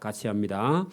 같이 합니다.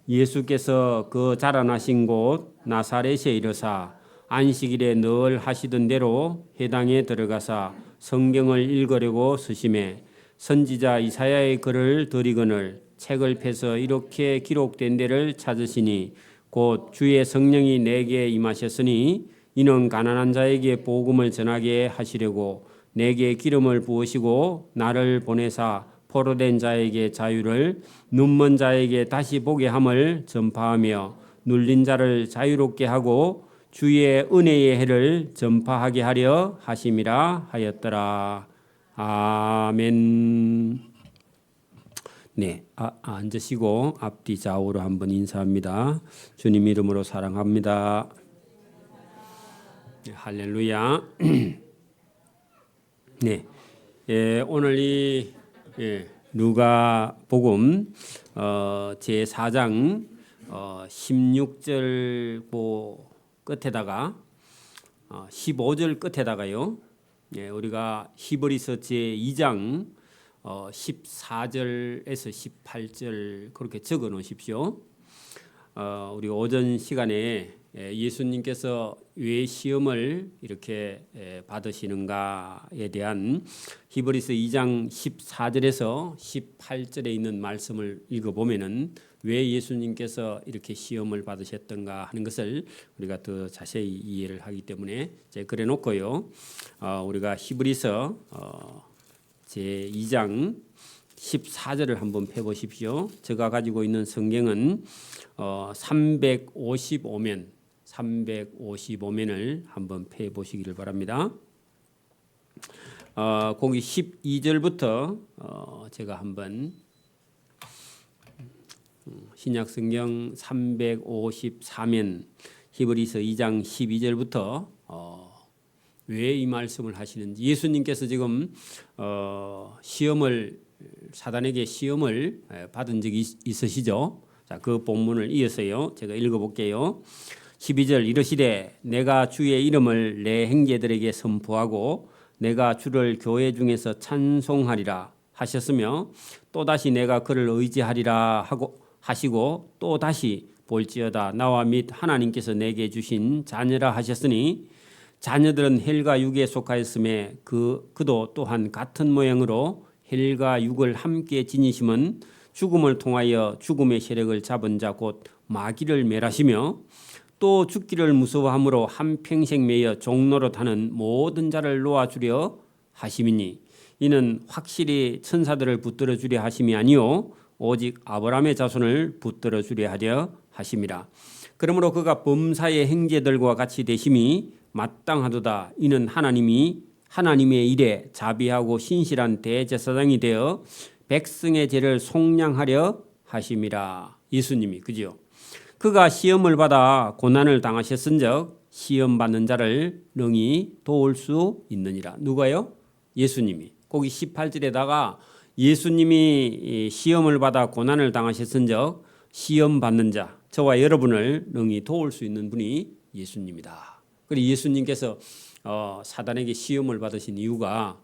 예수께서 그 자라나신 곳 나사렛에 이르사 안식일에 늘 하시던 대로 회당에 들어가사 성경을 읽으려고 서심해 선지자 이사야의 글을 들이거늘 책을 펴서 이렇게 기록된 데를 찾으시니 곧 주의 성령이 내게 임하셨으니 이는 가난한 자에게 복음을 전하게 하시려고 내게 기름을 부으시고 나를 보내사 포로된 자에게 자유를 눈먼 자에게 다시 보게 함을 전파하며 눌린 자를 자유롭게 하고 주의 은혜의 해를 전파하게 하려 하심이라 하였더라. 아멘. 네, 앉으시고 앞뒤 좌우로 한번 인사합니다. 주님 이름으로 사랑합니다. 네, 할렐루야. 네, 오늘 이 누가복음 제4장 16절 끝에다가 15절 끝에다가요. 우리가 히브리서 제2장 14절에서 18절 그렇게 적어 놓으십시오. 우리 오전 시간에 예수님께서 왜 시험을 이렇게 받으시는가에 대한 히브리서 2장 14절에서 18절에 있는 말씀을 읽어보면은 왜 예수님께서 이렇게 시험을 받으셨던가 하는 것을 우리가 더 자세히 이해를 하기 때문에 제가 그래 놓고요. 우리가 히브리서 제2장 14절을 한번 펴보십시오. 제가 가지고 있는 성경은 355면을 한번 펴보시기를 바랍니다. 거기 12절부터 제가 한번 신약성경 354면 히브리서 2장 12절부터 왜 이 말씀을 하시는지 예수님께서 지금 사단에게 시험을 받은 적이 있으시죠? 자, 그 본문을 이어서요. 제가 읽어볼게요. 12절 이르시되 내가 주의 이름을 내 형제들에게 선포하고 내가 주를 교회 중에서 찬송하리라 하셨으며 또다시 내가 그를 의지하리라 하시고 또다시 볼지어다 나와 및 하나님께서 내게 주신 자녀라 하셨으니 자녀들은 헬과 육에 속하였음에 그도 또한 같은 모양으로 헬과 육을 함께 지니심은 죽음을 통하여 죽음의 세력을 잡은 자 곧 마귀를 멸하시며 또 죽기를 무서워함으로 한평생 매여 종노릇하는 모든 자를 놓아주려 하심이니 이는 확실히 천사들을 붙들어 주려 하심이 아니요 오직 아브라함의 자손을 붙들어 주려 하려 하심이라. 그러므로 그가 범사의 형제들과 같이 되심이 마땅하도다. 이는 하나님의 일에 자비하고 신실한 대제사장이 되어 백성의 죄를 속량하려 하심이라. 예수님이 그죠? 그가 시험을 받아 고난을 당하셨은즉 시험 받는 자를 능히 도울 수 있느니라. 누가요? 예수님이. 거기 18절에다가 예수님이 시험을 받아 고난을 당하셨은즉 시험 받는 자 저와 여러분을 능히 도울 수 있는 분이 예수님이다. 그리고 예수님께서 사단에게 시험을 받으신 이유가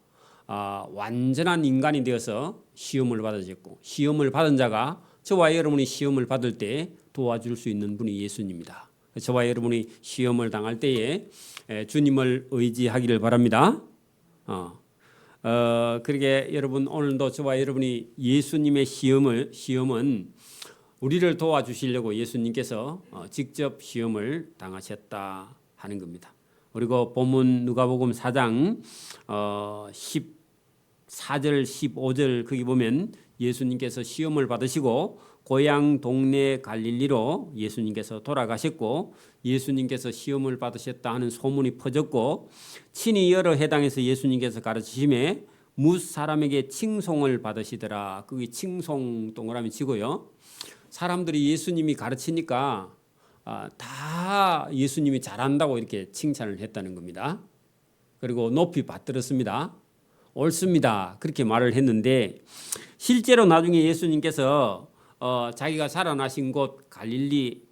완전한 인간이 되어서 시험을 받으셨고 시험을 받은 자가 저와 여러분이 시험을 받을 때 도와줄 수 있는 분이 예수님입니다. 저와 여러분이 시험을 당할 때에 주님을 의지하기를 바랍니다. 그러게 여러분 오늘도 저와 여러분이 예수님의 시험은 우리를 도와주시려고 예수님께서 직접 시험을 당하셨다 하는 겁니다. 그리고 본문 누가복음 4장 14절 15절 거기 보면 예수님께서 시험을 받으시고 고향 동네 갈릴리로 예수님께서 돌아가셨고 예수님께서 시험을 받으셨다 하는 소문이 퍼졌고 친히 여러 회당에서 예수님께서 가르치심에 뭇 사람에게 칭송을 받으시더라. 그게 칭송 동그라미 치고요. 사람들이 예수님이 가르치니까 다 예수님이 잘한다고 이렇게 칭찬을 했다는 겁니다. 그리고 높이 받들었습니다. 옳습니다. 그렇게 말을 했는데 실제로 나중에 예수님께서 자기가 살아나신 곳 갈릴리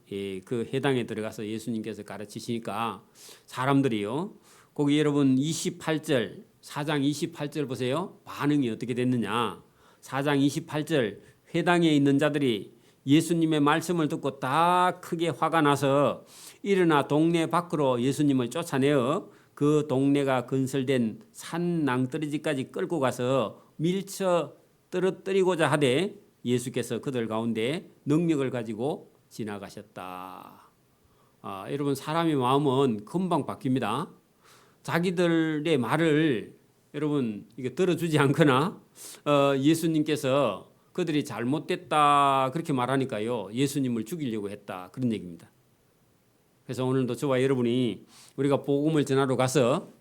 그 회당에 들어가서 예수님께서 가르치시니까 사람들이요. 거기 여러분 28절 4장 28절 보세요. 반응이 어떻게 됐느냐. 4장 28절 회당에 있는 자들이 예수님의 말씀을 듣고 다 크게 화가 나서 일어나 동네 밖으로 예수님을 쫓아내어 그 동네가 건설된 산 낭떠러지까지 끌고 가서 밀쳐 떨어뜨리고자 하되 예수께서 그들 가운데 능력을 가지고 지나가셨다. 여러분, 사람의 마음은 금방 바뀝니다. 자기들의 말을 여러분 이게 들어주지 않거나 예수님께서 그들이 잘못됐다 그렇게 말하니까요, 예수님을 죽이려고 했다, 그런 얘기입니다. 그래서 오늘도 저와 여러분이 우리가 복음을 전하러 가서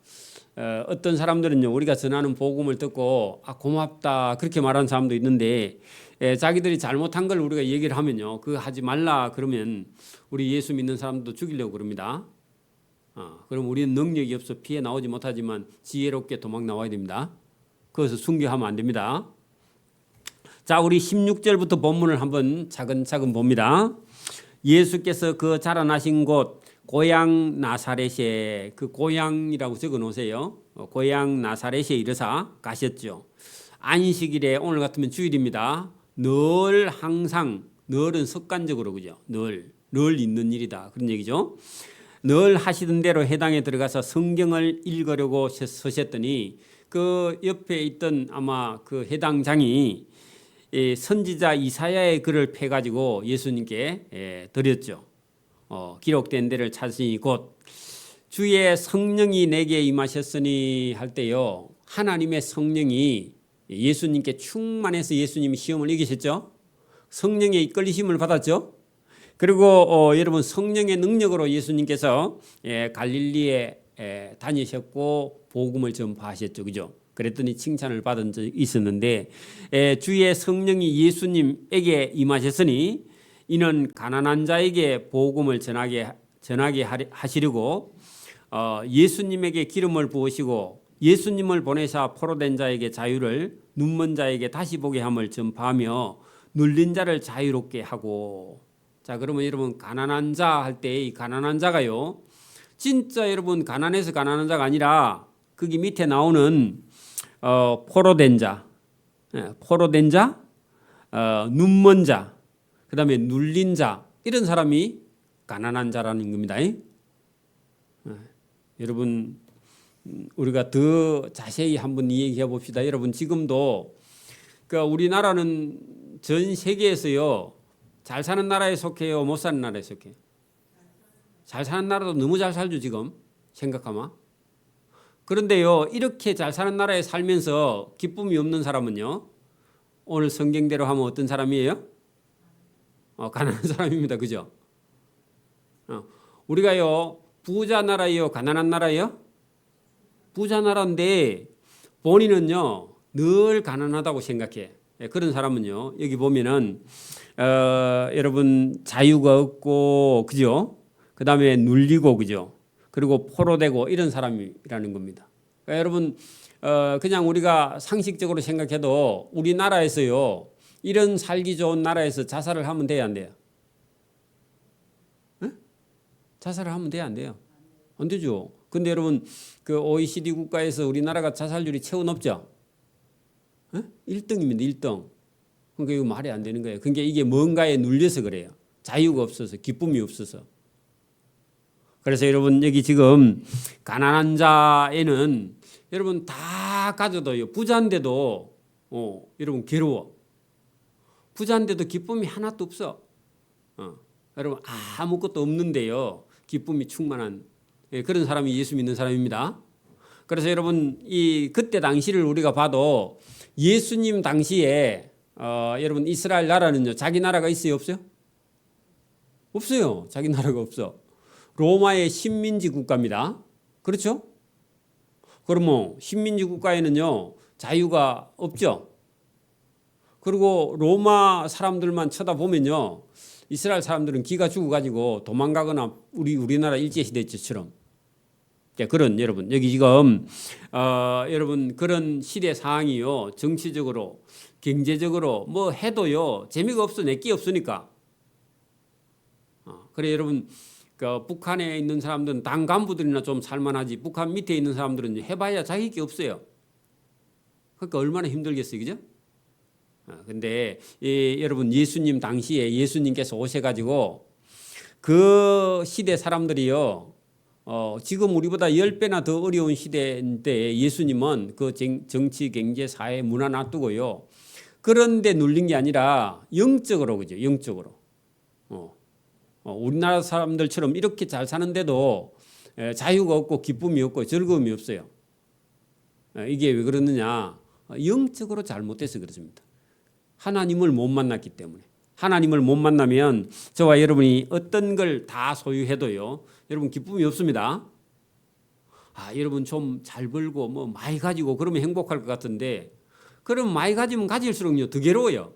어떤 사람들은요, 우리가 전하는 복음을 듣고 고맙다 그렇게 말하는 사람도 있는데, 자기들이 잘못한 걸 우리가 얘기를 하면요, 그거 하지 말라 그러면 우리 예수 믿는 사람도 죽이려고 그럽니다. 그럼 우리는 능력이 없어 피해 나오지 못하지만 지혜롭게 도망 나와야 됩니다. 그것을 순교하면 안 됩니다. 자, 우리 16절부터 본문을 한번 차근차근 봅니다. 예수께서 그 자라나신 곳 고향 나사렛에, 그 고향이라고 적어 놓으세요. 고향 나사렛에 이르사 가셨죠. 안식일에, 오늘 같으면 주일입니다. 늘 항상, 늘은 습관적으로, 그죠? 늘 있는 일이다, 그런 얘기죠. 늘 하시던 대로 해당에 들어가서 성경을 읽으려고 서셨더니 그 옆에 있던 아마 그 해당장이 선지자 이사야의 글을 펴가지고 예수님께 드렸죠. 기록된 데를 찾으니 곧 주의 성령이 내게 임하셨으니 할 때요, 하나님의 성령이 예수님께 충만해서 예수님이 시험을 이기셨죠. 성령의 이끌리심을 받았죠. 그리고 여러분, 성령의 능력으로 예수님께서 갈릴리에 다니셨고 복음을 전파하셨죠, 그죠? 그랬더니 칭찬을 받은 적이 있었는데, 주의 성령이 예수님에게 임하셨으니 이는 가난한 자에게 복음을 전하게 하시려고 예수님에게 기름을 부으시고 예수님을 보내사 포로된 자에게 자유를, 눈먼 자에게 다시 보게 함을 전파하며 눌린 자를 자유롭게 하고. 자, 그러면 여러분, 가난한 자 할 때 이 가난한 자가요, 진짜 여러분 가난해서 가난한 자가 아니라 거기 밑에 나오는 포로된 자, 눈먼 자, 그 다음에 눌린 자, 이런 사람이 가난한 자라는 겁니다. 여러분, 우리가 더 자세히 한번 이야기해 봅시다. 여러분, 지금도 우리나라는 전 세계에서요, 잘 사는 나라에 속해요, 못 사는 나라에 속해요? 잘 사는 나라도 너무 잘 살죠, 지금 생각하면. 그런데요, 이렇게 잘 사는 나라에 살면서 기쁨이 없는 사람은요, 오늘 성경대로 하면 어떤 사람이에요? 가난한 사람입니다, 그죠? 우리가요, 부자 나라예요, 가난한 나라예요? 부자 나라인데 본인은요 늘 가난하다고 생각해. 그런 사람은요, 여기 보면은 여러분, 자유가 없고, 그죠? 그 다음에 눌리고, 그죠? 그리고 포로되고, 이런 사람이라는 겁니다. 그러니까 여러분, 그냥 우리가 상식적으로 생각해도 우리나라에서요, 이런 살기 좋은 나라에서 자살을 하면 돼야 안 돼요? 네? 자살을 하면 돼야 안 돼요? 안 되죠. 근데 여러분, 그 OECD 국가에서 우리나라가 자살률이 최고 높죠? 1등입니다. 1등. 그러니까 이거 말이 안 되는 거예요. 그러니까 이게 뭔가에 눌려서 그래요. 자유가 없어서, 기쁨이 없어서. 그래서 여러분, 여기 지금 가난한 자에는 여러분 다 가져도요, 부자인데도 여러분 괴로워. 부자인데도 기쁨이 하나도 없어. 여러분, 아무것도 없는데요, 기쁨이 충만한 그런 사람이 예수 믿는 사람입니다. 그래서 여러분, 그때 당시를 우리가 봐도 예수님 당시에 여러분, 이스라엘 나라는요, 자기 나라가 있어요, 없어요? 없어요. 자기 나라가 없어. 로마의 식민지 국가입니다. 그렇죠? 그러면 식민지 국가에는요, 자유가 없죠. 그리고 로마 사람들만 쳐다보면요, 이스라엘 사람들은 기가 죽어가지고 도망가거나 우리나라 일제시대 때처럼 그런, 여러분, 여기 지금 여러분, 그런 시대 상황이요, 정치적으로 경제적으로 뭐 해도요 재미가 없어. 내게 없으니까. 그래 여러분, 북한에 있는 사람들은 당 간부들이나 좀 살만하지, 북한 밑에 있는 사람들은 해봐야 자기 게 없어요. 그러니까 얼마나 힘들겠어요, 그죠? 근데 여러분 예수님 당시에 예수님께서 오셔가지고 그 시대 사람들이요. 지금 우리보다 10배나 더 어려운 시대인데 예수님은 그 정치, 경제, 사회, 문화 놔두고요. 그런데 눌린 게 아니라 영적으로 그죠. 영적으로. 우리나라 사람들처럼 이렇게 잘 사는데도 자유가 없고 기쁨이 없고 즐거움이 없어요. 이게 왜 그러느냐? 영적으로 잘못돼서 그렇습니다. 하나님을 못 만났기 때문에. 하나님을 못 만나면 저와 여러분이 어떤 걸 다 소유해도요. 여러분 기쁨이 없습니다. 여러분 좀 잘 벌고 뭐 많이 가지고 그러면 행복할 것 같은데 그럼 많이 가지면 가질수록요 더 괴로워요.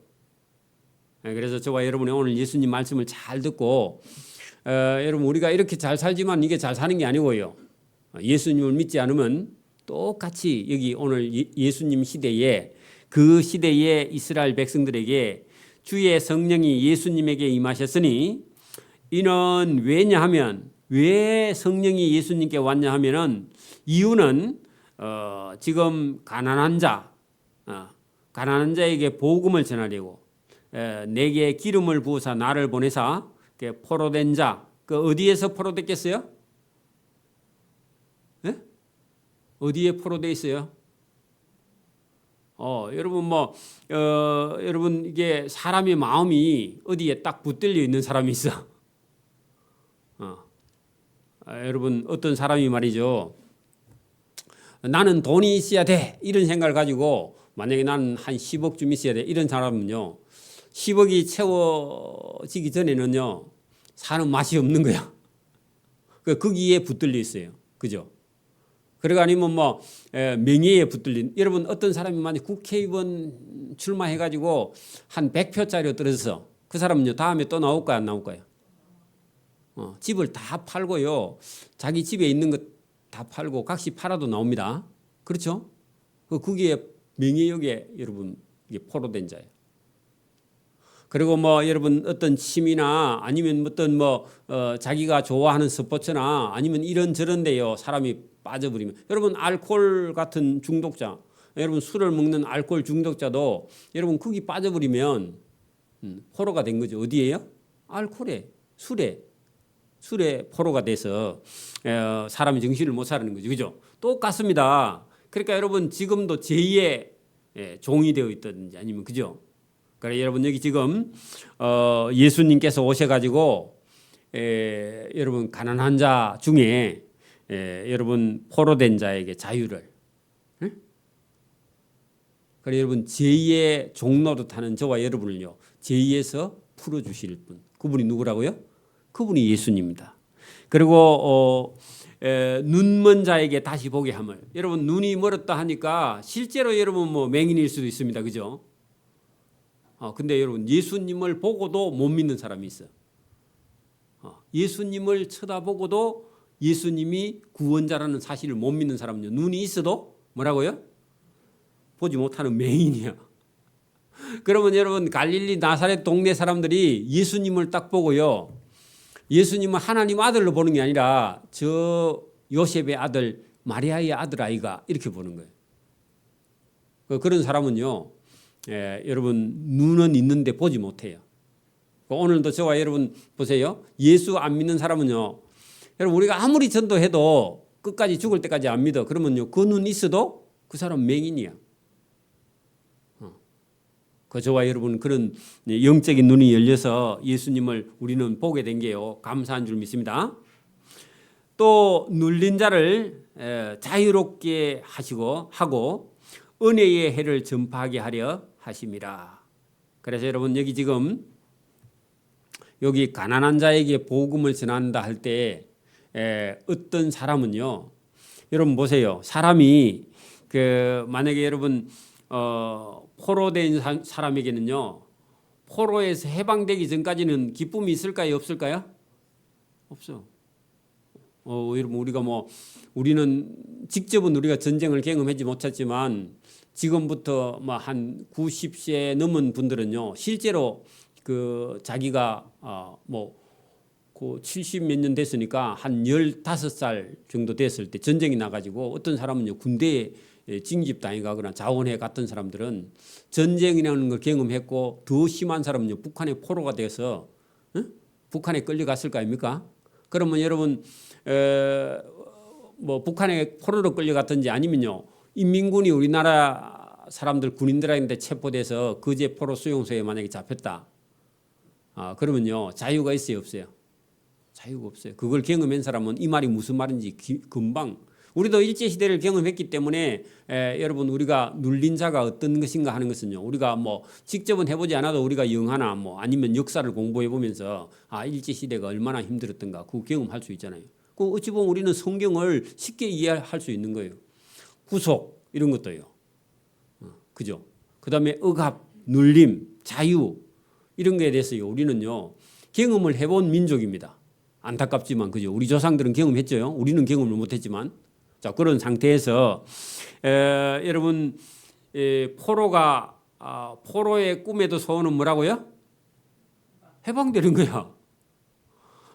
그래서 저와 여러분이 오늘 예수님 말씀을 잘 듣고 여러분 우리가 이렇게 잘 살지만 이게 잘 사는 게 아니고요. 예수님을 믿지 않으면 똑같이 여기 오늘 예수님 시대에 그 시대의 이스라엘 백성들에게 주의 성령이 예수님에게 임하셨으니 이는 왜냐하면 왜 성령이 예수님께 왔냐 하면은 이유는 지금 가난한 자에게 복음을 전하려고 내게 기름을 부으사 나를 보내사 포로된 자 그 어디에서 포로됐겠어요? 네? 어디에 포로돼 있어요? 여러분 여러분 이게 사람의 마음이 어디에 딱 붙들려 있는 사람이 있어. 여러분 어떤 사람이 말이죠. 나는 돈이 있어야 돼 이런 생각을 가지고 만약에 나는 한 10억 좀 있어야 돼 이런 사람은요. 10억이 채워지기 전에는요. 사는 맛이 없는 거야. 거기에 붙들려 있어요. 그죠? 그러가 아니면 명예에 붙들린 여러분 어떤 사람이 만약 국회의원 출마해가지고 한 100표짜리 떨어져서 그 사람은요 다음에 또 나올까요 안 나올까요? 집을 다 팔고요 자기 집에 있는 것 다 팔고 각시 팔아도 나옵니다. 그렇죠? 거기에 명예욕에 여러분 이게 포로된 자예요. 그리고 여러분 어떤 취미나 아니면 어떤 자기가 좋아하는 스포츠나 아니면 이런저런 데요 사람이 빠져버리면 여러분 알코올 같은 중독자 여러분 술을 먹는 알코올 중독자도 여러분 거기 빠져버리면 포로가 된 거죠. 어디에요? 알코올에 술에 포로가 돼서 사람이 정신을 못 차리는 거죠. 그죠? 똑같습니다. 그러니까 여러분 지금도 제2의 종이 되어 있든지 아니면 그죠? 그러니까 여러분 여기 지금 예수님께서 오셔가지고 여러분 가난한 자 중에 여러분 포로된 자에게 자유를 그래 여러분 제2의 종노릇하는 저와 여러분을요 제2에서 풀어주실 분 그분이 누구라고요? 그분이 예수님입니다. 그리고 눈먼 자에게 다시 보게 함을 여러분 눈이 멀었다 하니까 실제로 여러분 맹인일 수도 있습니다. 그죠? 근데 여러분 예수님을 보고도 못 믿는 사람이 있어요. 예수님을 쳐다보고도 예수님이 구원자라는 사실을 못 믿는 사람은요. 눈이 있어도 뭐라고요? 보지 못하는 맹인이야. 그러면 여러분 갈릴리 나사렛 동네 사람들이 예수님을 딱 보고요. 예수님은 하나님 아들로 보는 게 아니라 저 요셉의 아들 마리아의 아들 아이가 이렇게 보는 거예요. 그런 사람은요. 여러분 눈은 있는데 보지 못해요. 오늘도 저와 여러분 보세요. 예수 안 믿는 사람은요. 여러분 우리가 아무리 전도해도 끝까지 죽을 때까지 안 믿어. 그러면요 그 눈 있어도 그 사람 맹인이야. 저와 여러분 그런 영적인 눈이 열려서 예수님을 우리는 보게 된 게요. 감사한 줄 믿습니다. 또 눌린 자를 자유롭게 하고 은혜의 해를 전파하게 하려 하심이라. 그래서 여러분 여기 지금 여기 가난한 자에게 복음을 전한다 할 때 어떤 사람은요. 여러분 보세요. 사람이 만약에 여러분 포로된 사람에게는요. 포로에서 해방되기 전까지는 기쁨이 있을까요? 없을까요? 없어. 여러분 우리가 우리는 직접은 우리가 전쟁을 경험하지 못했지만 지금부터 한 90세 넘은 분들은요. 실제로 자기가 그 70 몇 년 됐으니까 한 15살 정도 됐을 때 전쟁이 나가지고 어떤 사람은요 군대에 징집당해 가거나 자원해 갔던 사람들은 전쟁이라는 걸 경험했고 더 심한 사람은요 북한의 포로가 돼서 북한에 끌려갔을 거 아닙니까? 그러면 여러분 뭐 북한에 포로로 끌려갔든지 아니면요 인민군이 우리나라 사람들 군인들한테 체포돼서 거제 포로 수용소에 만약에 잡혔다. 그러면요 자유가 있어요 없어요? 자유가 없어요. 그걸 경험한 사람은 이 말이 무슨 말인지 금방 우리도 일제시대를 경험했기 때문에 여러분 우리가 눌린 자가 어떤 것인가 하는 것은요 우리가 뭐 직접은 해보지 않아도 우리가 영화나 뭐 아니면 역사를 공부해 보면서 일제시대가 얼마나 힘들었던가 그 경험할 수 있잖아요. 그 어찌 보면 우리는 성경을 쉽게 이해할 수 있는 거예요. 구속 이런 것도요. 그죠? 그 다음에 억압, 눌림, 자유 이런 거에 대해서요 우리는요 경험을 해본 민족입니다. 안타깝지만 그죠? 우리 조상들은 경험했죠. 우리는 경험을 못했지만 자 그런 상태에서 여러분 포로의 꿈에도 소원은 뭐라고요? 해방되는 거야.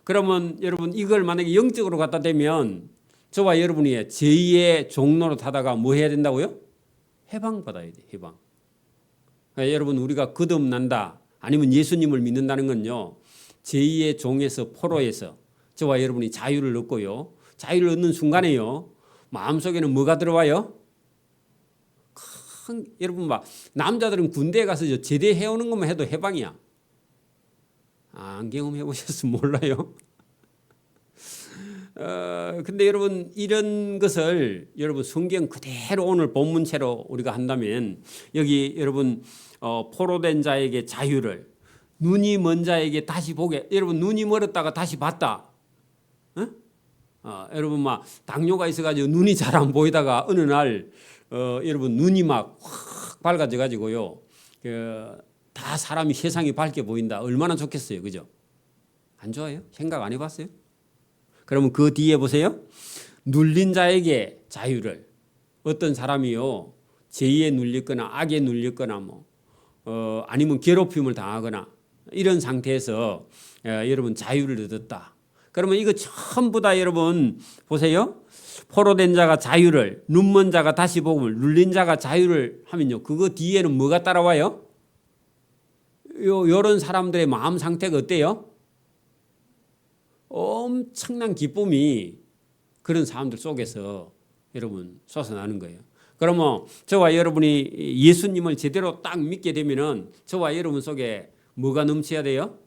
그러면 여러분 이걸 만약에 영적으로 갖다 대면 저와 여러분이 제2의 종로로 타다가 뭐 해야 된다고요? 해방받아야 돼. 해방. 그러니까 여러분 우리가 거듭난다 아니면 예수님을 믿는다는 건요 제2의 종에서 포로에서 저와 여러분이 자유를 얻고요. 자유를 얻는 순간에요 마음속에는 뭐가 들어와요? 여러분 막 남자들은 군대에 가서 제대해 오는 것만 해도 해방이야. 안 경험해 보셨으면 몰라요. 근데 여러분 이런 것을 여러분 성경 그대로 오늘 본문체로 우리가 한다면 여기 여러분 포로된 자에게 자유를 눈이 먼 자에게 다시 보게 여러분 눈이 멀었다가 다시 봤다. 여러분 막 당뇨가 있어가지고 눈이 잘 안 보이다가 어느 날 여러분 눈이 막 확 밝아져 가지고요 다 사람이 세상이 밝게 보인다. 얼마나 좋겠어요, 그죠? 안 좋아요? 생각 안 해봤어요? 그러면 그 뒤에 보세요. 눌린 자에게 자유를 어떤 사람이요 죄에 눌렸거나 악에 눌렸거나 뭐 아니면 괴롭힘을 당하거나 이런 상태에서 여러분 자유를 얻었다. 그러면 이거 전부 다 여러분 보세요. 포로된 자가 자유를 눈먼 자가 다시 복음을 눌린 자가 자유를 하면요 그거 뒤에는 뭐가 따라와요? 이런 사람들의 마음 상태가 어때요? 엄청난 기쁨이 그런 사람들 속에서 여러분 솟아나는 거예요. 그러면 저와 여러분이 예수님을 제대로 딱 믿게 되면은 저와 여러분 속에 뭐가 넘쳐야 돼요?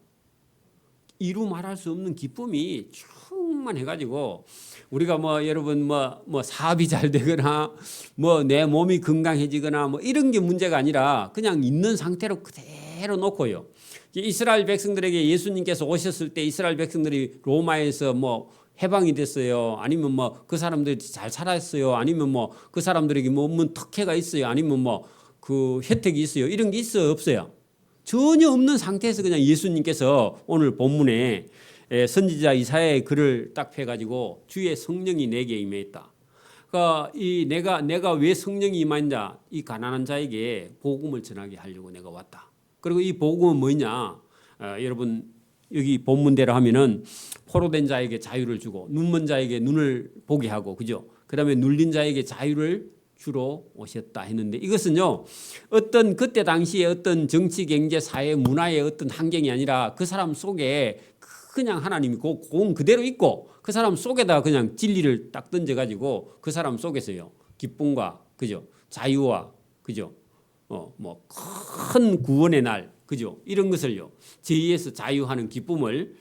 이루 말할 수 없는 기쁨이 충만해가지고 우리가 뭐 여러분 뭐 사업이 잘 되거나 뭐 내 몸이 건강해지거나 뭐 이런 게 문제가 아니라 그냥 있는 상태로 그대로 놓고요. 이스라엘 백성들에게 예수님께서 오셨을 때 이스라엘 백성들이 로마에서 뭐 해방이 됐어요. 아니면 뭐 그 사람들이 잘 살았어요. 아니면 뭐 그 사람들에게 뭐 특혜가 있어요. 아니면 뭐 그 혜택이 있어요. 이런 게 있어요, 없어요? 전혀 없는 상태에서 그냥 예수님께서 오늘 본문에 선지자 이사야의 글을 딱 펴가지고 주의 성령이 내게 임했다. 그러니까 내가 왜 성령이 임했냐? 이 가난한 자에게 복음을 전하게 하려고 내가 왔다. 그리고 이 복음은 뭐냐? 여러분 여기 본문대로 하면은 포로된 자에게 자유를 주고 눈먼 자에게 눈을 보게 하고 그죠? 그다음에 눌린 자에게 자유를 주러 오셨다 했는데 이것은요 어떤 그때 당시에 어떤 정치 경제 사회 문화의 어떤 환경이 아니라 그 사람 속에 그냥 하나님이 공 그대로 있고 그 사람 속에다 그냥 진리를 딱 던져가지고 그 사람 속에서요 기쁨과 그죠 자유와 그죠 뭐 큰 구원의 날 그죠 이런 것을요 죄에서 자유하는 기쁨을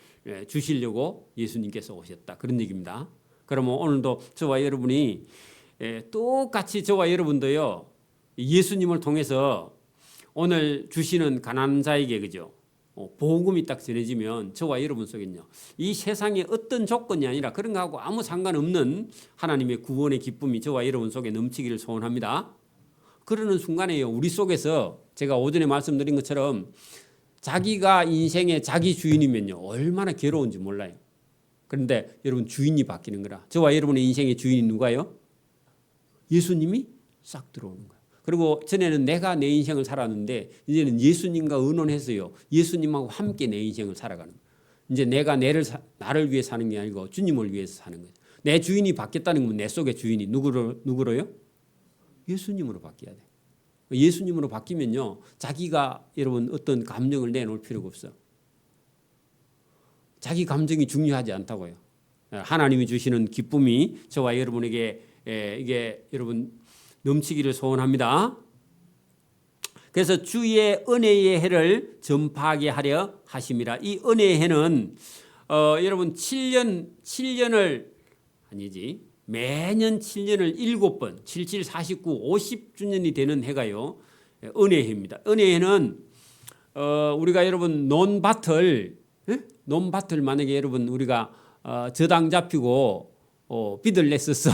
주시려고 예수님께서 오셨다 그런 얘기입니다. 그러면 오늘도 저와 여러분이 똑같이 저와 여러분도요 예수님을 통해서 오늘 주시는 가난한 자에게 그죠 복음이 딱 전해지면 저와 여러분 속에는요 이 세상의 어떤 조건이 아니라 그런 거하고 아무 상관없는 하나님의 구원의 기쁨이 저와 여러분 속에 넘치기를 소원합니다. 그러는 순간에요 우리 속에서 제가 오전에 말씀드린 것처럼 자기가 인생의 자기 주인이면요 얼마나 괴로운지 몰라요. 그런데 여러분 주인이 바뀌는 거라. 저와 여러분의 인생의 주인이 누가요? 예수님이 싹 들어오는 거예요. 그리고 전에는 내가 내 인생을 살았는데 이제는 예수님과 의논해서요. 예수님하고 함께 내 인생을 살아가는 거예요. 이제 내가 나를 위해 사는 게 아니고 주님을 위해서 사는 거예요. 내 주인이 바뀌었다는 건 내 속의 주인이 누구로요? 예수님으로 바뀌어야 돼. 예수님으로 바뀌면요, 자기가 여러분 어떤 감정을 내놓을 필요가 없어. 자기 감정이 중요하지 않다고요. 하나님이 주시는 기쁨이 저와 여러분에게 이게 여러분 넘치기를 소원합니다. 그래서 주의 은혜의 해를 전파하게 하려 하심이라. 이 은혜의 해는 여러분 7년을 아니지, 매년 7년을 7번 77, 49, 50주년이 되는 해가요, 은혜해입니다. 은혜해는 우리가 여러분 논밭을 만약에 여러분 우리가 저당 잡히고 빚을 냈었어.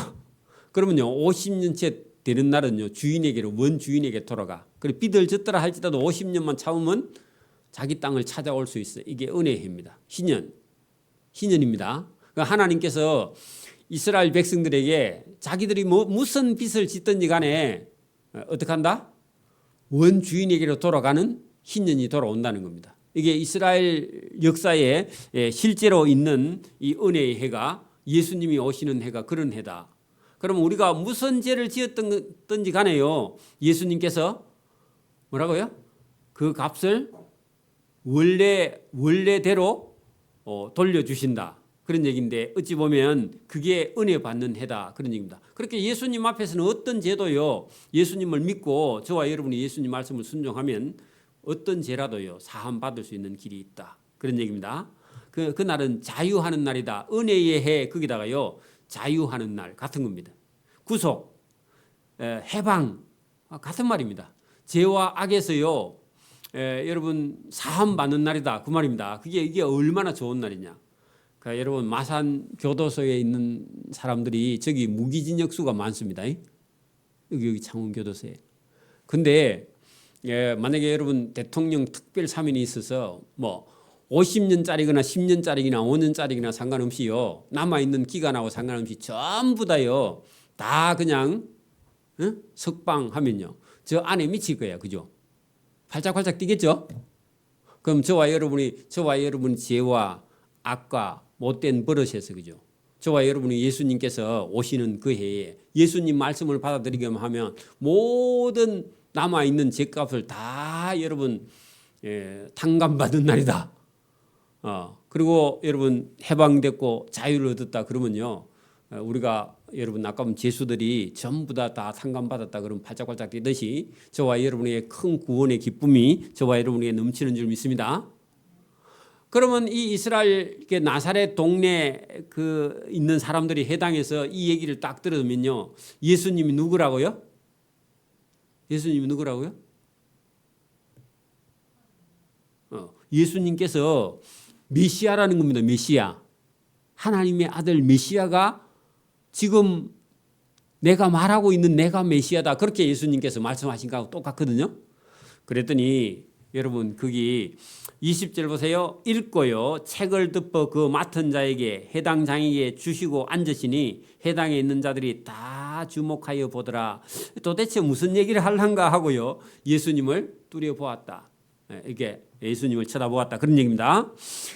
그러면요 50년째 되는 날은요 주인에게로, 원 주인에게 돌아가. 그리고 빚을 졌더라 할지라도 50년만 참으면 자기 땅을 찾아올 수 있어요. 이게 은혜입니다. 희년입니다. 그러니까 하나님께서 이스라엘 백성들에게 자기들이 무슨 빚을 짓든지 간에 어떻게 한다? 원 주인에게로 돌아가는 희년이 돌아온다는 겁니다. 이게 이스라엘 역사에 실제로 있는 이 은혜의 해가, 예수님이 오시는 해가 그런 해다. 그러면 우리가 무슨 죄를 지었든지 간에요, 예수님께서 뭐라고요? 그 값을 원래대로 돌려주신다. 그런 얘기인데 어찌 보면 그게 은혜 받는 해다. 그런 얘기입니다. 그렇게 예수님 앞에서는 어떤 죄도요, 예수님을 믿고 저와 여러분이 예수님 말씀을 순종하면 어떤 죄라도요 사함 받을 수 있는 길이 있다. 그런 얘기입니다. 그날은 자유하는 날이다. 은혜의 해, 거기다가요 자유하는 날 같은 겁니다. 구속, 해방 같은 말입니다. 죄와 악에서요 여러분 사함 받는 날이다. 그 말입니다. 이게 얼마나 좋은 날이냐. 그러니까 여러분 마산 교도소에 있는 사람들이 저기 무기징역수가 많습니다. 여기 창원 교도소에. 근데 만약에 여러분 대통령 특별 사면이 있어서 뭐 50년짜리거나 10년짜리거나 5년짜리거나 상관없이요, 남아있는 기간하고 상관없이 전부 다요 다 그냥 석방하면요 저 안에 미칠 거예요. 그죠? 팔짝팔짝 뛰겠죠? 그럼 저와 여러분이 죄와 악과 못된 버릇에서, 그죠? 저와 여러분이 예수님께서 오시는 그 해에 예수님 말씀을 받아들이기만 하면 모든 남아있는 죄값을 다 여러분 탕감받은 날이다. 그리고 여러분 해방됐고 자유를 얻었다 그러면요, 우리가 여러분 아까 본 죄수들이 전부 다 상감받았다 그러면 팔짝팔짝 뛰듯이 저와 여러분에게 큰 구원의 기쁨이 저와 여러분에게 넘치는 줄 믿습니다. 그러면 이 이스라엘 나사렛 동네 그 있는 사람들이 해당해서 이 얘기를 딱 들으면요, 예수님이 누구라고요? 예수님이 누구라고요? 예수님께서 메시아라는 겁니다. 메시아. 하나님의 아들 메시아가 지금 내가 말하고 있는 내가 메시아다. 그렇게 예수님께서 말씀하신 거하고 똑같거든요. 그랬더니 여러분 거기 20절 보세요. 읽고요. 책을 덮어 그 맡은 자에게 해당 장에게 주시고 앉으시니 해당에 있는 자들이 다 주목하여 보더라. 도대체 무슨 얘기를 하려는가 하고요, 예수님을 뚜려보았다. 이게 예수님을 쳐다보았다. 그런 얘기입니다.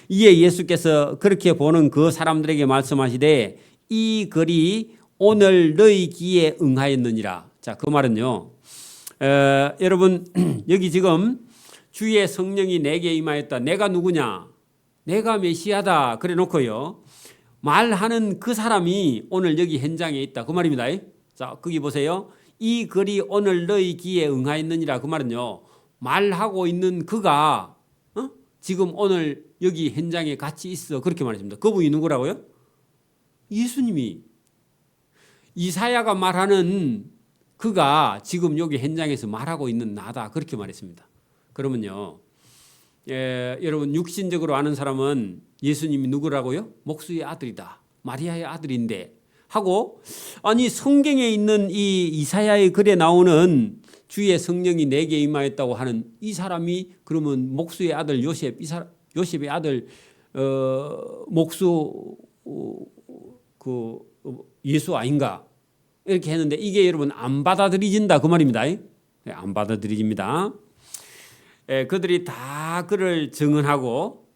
이에 예수께서 그렇게 보는 그 사람들에게 말씀하시되 이 글이 오늘 너희 귀에 응하였느니라. 자, 그 말은요, 여러분 여기 지금 주의 성령이 내게 임하였다. 내가 누구냐? 내가 메시아다. 그래 놓고요, 말하는 그 사람이 오늘 여기 현장에 있다. 그 말입니다. 자, 거기 보세요. 이 글이 오늘 너희 귀에 응하였느니라. 그 말은요, 말하고 있는 그가 지금 오늘 여기 현장에 같이 있어. 그렇게 말했습니다. 그분이 누구라고요? 예수님이. 이사야가 말하는 그가 지금 여기 현장에서 말하고 있는 나다. 그렇게 말했습니다. 그러면요, 여러분 육신적으로 아는 사람은 예수님이 누구라고요? 목수의 아들이다. 마리아의 아들인데 하고, 아니 성경에 있는 이 이사야의 글에 나오는 주의 성령이 내게 임하였다고 하는 이 사람이 그러면 목수의 아들 요셉, 요셉의 아들 목수 그 예수 아닌가? 이렇게 했는데 이게 여러분 안 받아들여진다 그 말입니다. 안 받아들여집니다. 그들이 다 그를 증언하고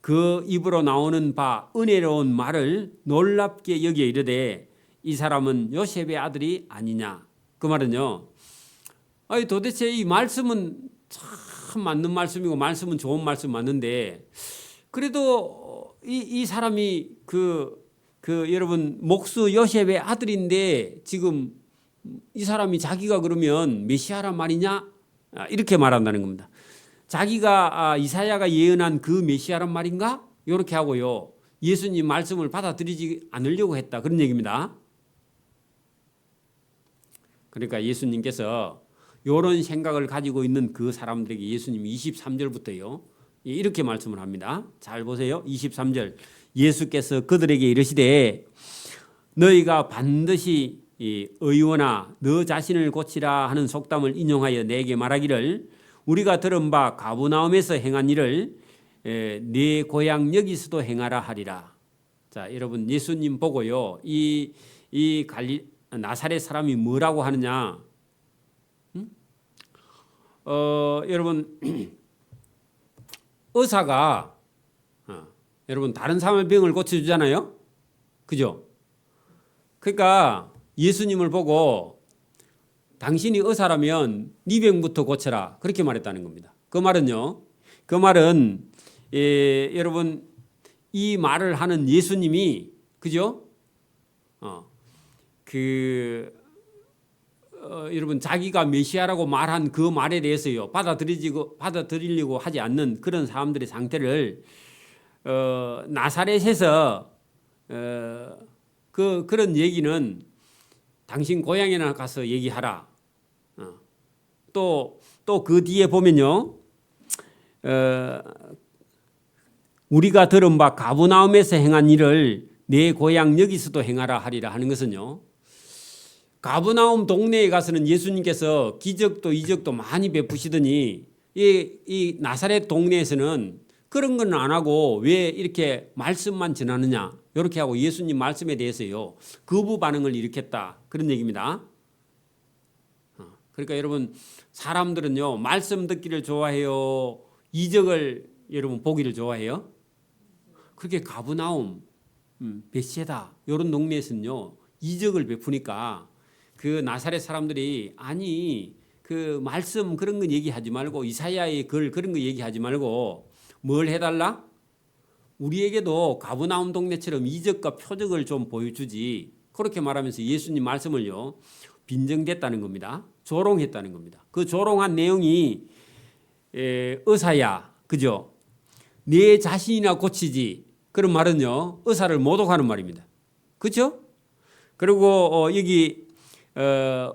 그 입으로 나오는 바 은혜로운 말을 놀랍게 여기어 이르되 이 사람은 요셉의 아들이 아니냐? 그 그 말은요. 아니 도대체 이 말씀은 참 맞는 말씀이고 말씀은 좋은 말씀 맞는데 그래도 이 사람이 여러분 목수 요셉의 아들인데 지금 이 사람이 자기가 그러면 메시아란 말이냐? 이렇게 말한다는 겁니다. 자기가 이사야가 예언한 그 메시아란 말인가? 이렇게 하고요. 예수님 말씀을 받아들이지 않으려고 했다. 그런 얘기입니다. 그러니까 예수님께서 이런 생각을 가지고 있는 그 사람들에게 예수님이 23절부터요. 이렇게 말씀을 합니다. 잘 보세요. 23절. 예수께서 그들에게 이르시되 너희가 반드시 의원아 너 자신을 고치라 하는 속담을 인용하여 내게 말하기를 우리가 들은 바 가버나움에서 행한 일을 네 고향 여기서도 행하라 하리라. 자, 여러분 예수님 보고요. 이 나사렛 사람이 뭐라고 하느냐? 여러분 의사가 여러분 다른 사람의 병을 고쳐주잖아요. 그죠? 그러니까 예수님을 보고 당신이 의사라면 네 병부터 고쳐라 그렇게 말했다는 겁니다. 그 말은요. 그 말은 여러분 이 말을 하는 예수님이 그죠? 여러분 자기가 메시아라고 말한 그 말에 대해서요 받아들이려고 하지 않는 그런 사람들의 상태를 나사렛에서 그런 얘기는 당신 고향에나 가서 얘기하라. 또 그 뒤에 보면요, 우리가 들은 바 가버나움에서 행한 일을 내 고향 여기서도 행하라 하리라 하는 것은요. 가버나움 동네에 가서는 예수님께서 기적도 이적도 많이 베푸시더니 이 나사렛 동네에서는 그런 건 안 하고 왜 이렇게 말씀만 전하느냐 이렇게 하고 예수님 말씀에 대해서요 거부 반응을 일으켰다 그런 얘기입니다. 그러니까 여러분 사람들은요 말씀 듣기를 좋아해요 이적을 여러분 보기를 좋아해요. 그렇게 가버나움 벳세다 이런 동네에서는요 이적을 베푸니까 그 나사렛 사람들이 아니 그 말씀 그런 거 얘기하지 말고 이사야의 글 그런 거 얘기하지 말고 뭘 해달라? 우리에게도 가버나움 동네처럼 이적과 표적을 좀 보여주지. 그렇게 말하면서 예수님 말씀을요 빈정댔다는 겁니다. 조롱했다는 겁니다. 그 조롱한 내용이 의사야, 그죠? 내 자신이나 고치지. 그런 말은요 의사를 모독하는 말입니다. 그렇죠? 그리고 여기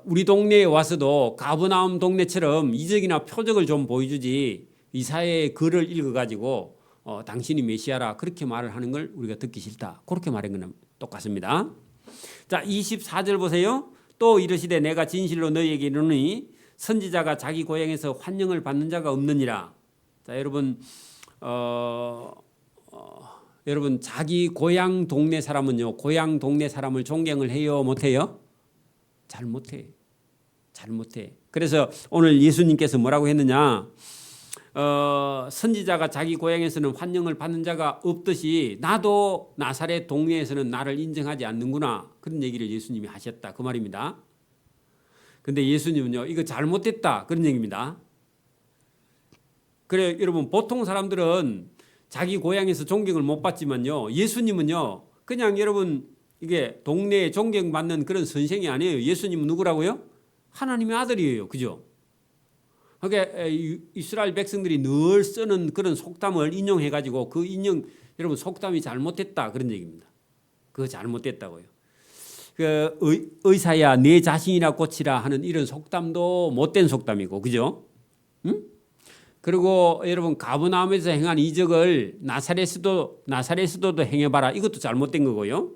우리 동네에 와서도 가버나움 동네처럼 이적이나 표적을 좀 보여주지. 이사야의 글을 읽어가지고 당신이 메시아라 그렇게 말을 하는 걸 우리가 듣기 싫다. 그렇게 말한 거는 똑같습니다. 자, 24절 보세요. 또 이르시되 내가 진실로 너희에게 이르노니 선지자가 자기 고향에서 환영을 받는 자가 없느니라. 자, 여러분 여러분 자기 고향 동네 사람은요 고향 동네 사람을 존경을 해요 못해요? 잘 못해. 그래서 오늘 예수님께서 뭐라고 했느냐? 선지자가 자기 고향에서는 환영을 받는 자가 없듯이 나도 나사렛 동네에서는 나를 인정하지 않는구나 그런 얘기를 예수님이 하셨다 그 말입니다. 근데 예수님은요 이거 잘못됐다 그런 얘기입니다. 그래 여러분 보통 사람들은 자기 고향에서 존경을 못 받지만요 예수님은요 그냥 여러분 이게 동네에 존경받는 그런 선생이 아니에요. 예수님은 누구라고요? 하나님의 아들이에요. 그죠? 그러니까 이스라엘 백성들이 늘 쓰는 그런 속담을 인용해가지고 그 인용 여러분 속담이 잘못됐다 그런 얘기입니다. 그거 잘못됐다고요. 의사야 내 자신이나 고치라 하는 이런 속담도 못된 속담이고 그죠? 응? 그리고 여러분 가버나움에서 행한 이적을 나사렛에서도 행해봐라 이것도 잘못된 거고요.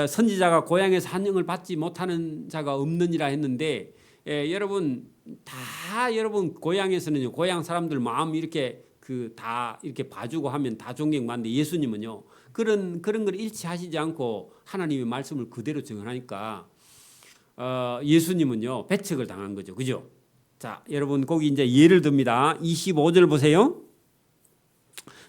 선지자가 고향에서 환영을 받지 못하는 자가 없느니라 했는데 여러분 다 여러분 고향에서는요 고향 사람들 마음 이렇게 다 이렇게 봐주고 하면 다 존경받는데 예수님은요 그런 걸 일치하시지 않고 하나님의 말씀을 그대로 증언하니까 예수님은요 배척을 당한 거죠. 그죠? 자, 여러분 거기 이제 예를 듭니다. 25절 보세요.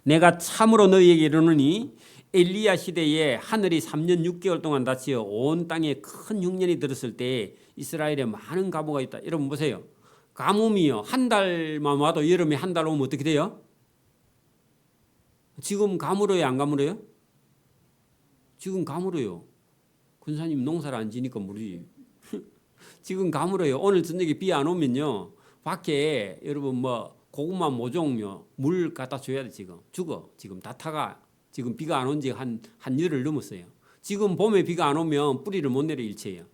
내가 참으로 너희에게 이르노니 엘리야 시대에 하늘이 3년 6개월 동안 닫히어 온 땅에 큰 흉년이 들었을 때 이스라엘에 많은 가뭄가 있다. 여러분 보세요. 가뭄이요. 한 달만 와도 여름에 한 달 오면 어떻게 돼요? 지금 가물어요, 안 가물어요? 지금 가물어요. 군사님 농사를 안 지니까 모르지. 지금 가물어요. 오늘 저녁에 비 안 오면요. 밖에 여러분 뭐 고구마 모종요. 물 갖다 줘야 돼 지금. 죽어. 지금 다 타가. 지금 비가 안 온 지 한 열흘 넘었어요. 지금 봄에 비가 안 오면 뿌리를 못 내려 일체예요.